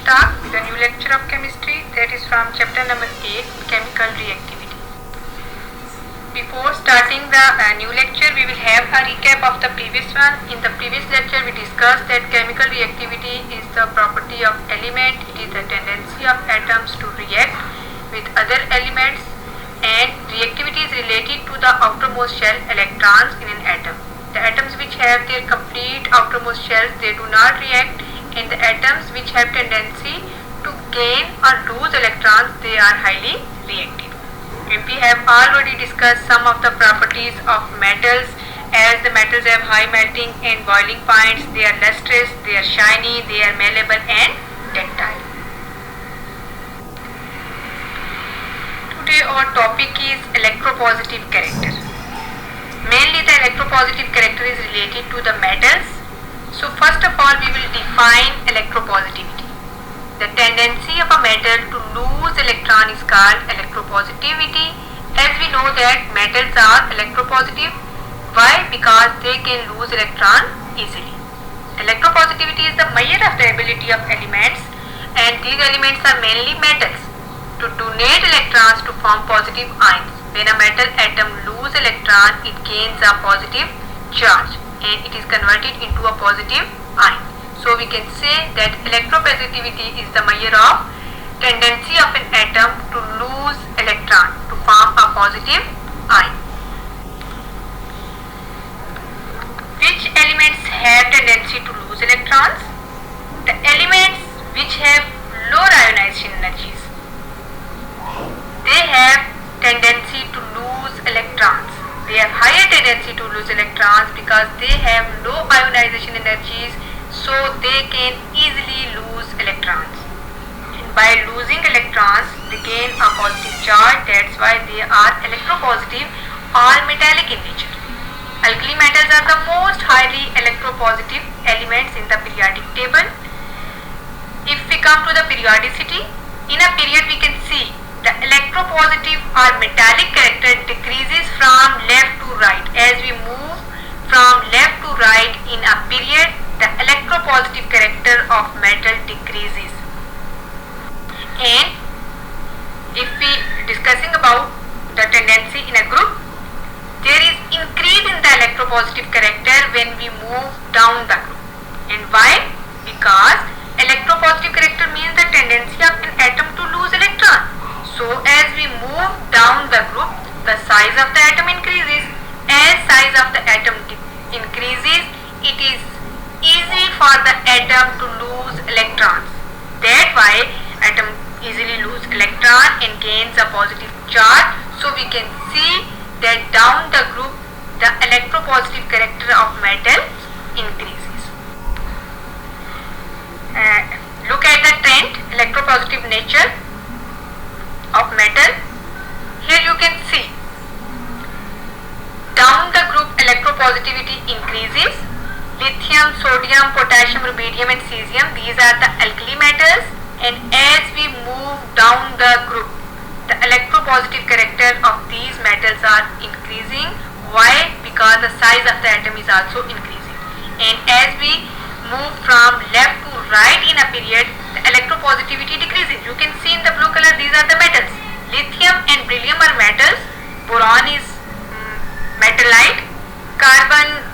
start with a new lecture of chemistry, that is from chapter number 8, chemical reactivity. Before starting the new lecture, we will have a recap of the previous one. In the previous lecture, we discussed that chemical reactivity is the property of element. It is the tendency of atoms to react with other elements, and reactivity is related to the outermost shell electrons in an atom. The atoms which have their complete outermost shells, they do not react, and the atoms which have tendency to gain or lose electrons, they are highly reactive. And we have already discussed some of the properties of metals. As the metals have high melting and boiling points, they are lustrous, they are shiny, they are malleable and ductile. Today our topic is electropositive character. Mainly the electropositive character is related to the metals. So first of all, we will define electropositivity. The tendency of a metal to lose electron is called electropositivity. As we know that metals are electropositive. Why? Because they can lose electron easily. Electropositivity is the measure of the ability of elements, and these elements are mainly metals, to donate electrons to form positive ions. When a metal atom loses electron, it gains a positive charge and it is converted into a positive ion. So we can say that electropositivity is the measure of tendency of an atom to lose electron to form a positive ion. Which elements have tendency to lose electrons? The elements which have lower ionization energies, they have tendency to lose electrons. They have higher tendency to lose electrons because they have low ionization energies, so they can easily lose electrons. And by losing electrons, they gain a positive charge. That's why they are electropositive or metallic in nature. Alkali metals are the most highly electropositive elements in the periodic table. If we come to the periodicity, in a period we can see the electropositive or metallic character decreases from left to right. As we move from left to right in a period, the electropositive character of metal decreases. And if we discussing about the tendency in a group, there is increase in the electropositive character when we move down the group. And why? Because electropositive character means the tendency of an atom to lose electron. So as we move down the group, the size of the atom increases. As size of the atom increases, it is easy for the atom to lose electrons. That's why atom easily lose electron and gains a positive charge. So we can see that down the group, the electropositive character of metal increases. Look at the trend, electropositive nature of metal. Here you can see down the group electropositivity increases. Lithium, sodium, potassium, rubidium and cesium, these are the alkali metals, and as we move down the group, the electropositive character of these metals are increasing. Why? Because the size of the atom is also increasing. And as we move from left to right in a period, the electropositivity decreases. You can see in the blue color, these are the metals. Lithium and beryllium are metals. Boron is metallite. Carbon,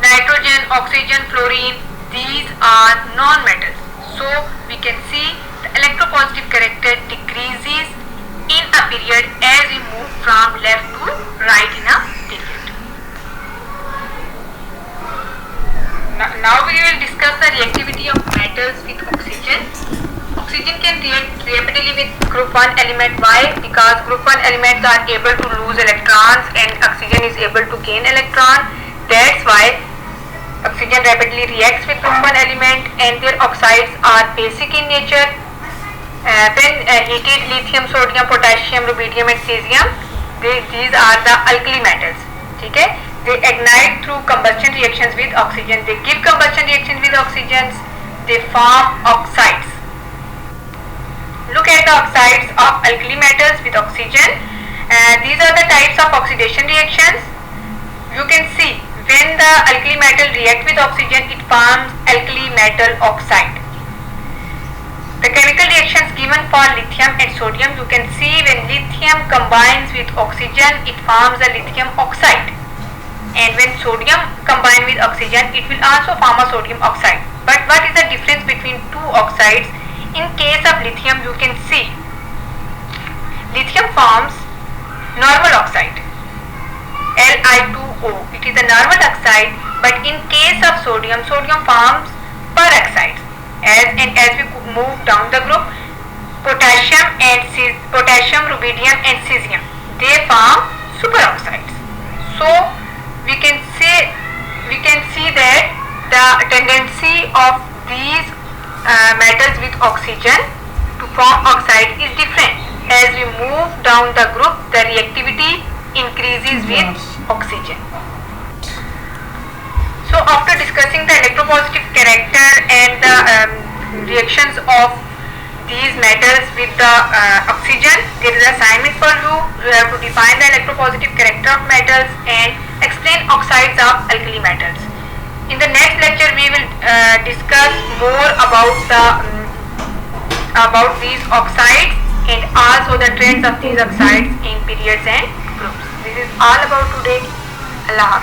nitrogen, oxygen, fluorine, these are non-metals. So we can see the electropositive character decreases in a period as we move from left to right in a period. Now we will discuss the reactivity of metals with oxygen. Oxygen can react rapidly with group 1 element. Why? Because group 1 elements are able to lose electrons and oxygen is able to gain electron. That's why oxygen rapidly reacts with group 1 element, and their oxides are basic in nature. When heated, lithium, sodium, potassium, rubidium and cesium, these are the alkali metals. Okay? They ignite through combustion reactions with oxygen. They give combustion reactions with oxygens. They form oxides. Look at the oxides of alkali metals with oxygen. These are the types of oxidation reactions. You can see when the alkali metal reacts with oxygen, it forms alkali metal oxide. The chemical reactions given for lithium and sodium, you can see when lithium combines with oxygen, it forms a lithium oxide. And when sodium combines with oxygen, it will also form a sodium oxide. But what is the difference between two oxides? In case of lithium, you can see lithium forms normal oxide, Li2O. It is a normal oxide, but in case of sodium, sodium forms peroxide. As we move down the group, potassium, rubidium and cesium, they form superoxides. So we can see that the tendency of these metals with oxygen to form oxide is different. As we move down the group, the reactivity increases with oxygen. So after discussing the electropositive character and the reactions of these metals with the oxygen, there is an assignment for you. You have to define the electropositive character of metals and explain oxides of alkali metals. In the next lecture, we will discuss more about these oxides and also the trends of these oxides in periods and groups. This is all about today. Allah Hafiz.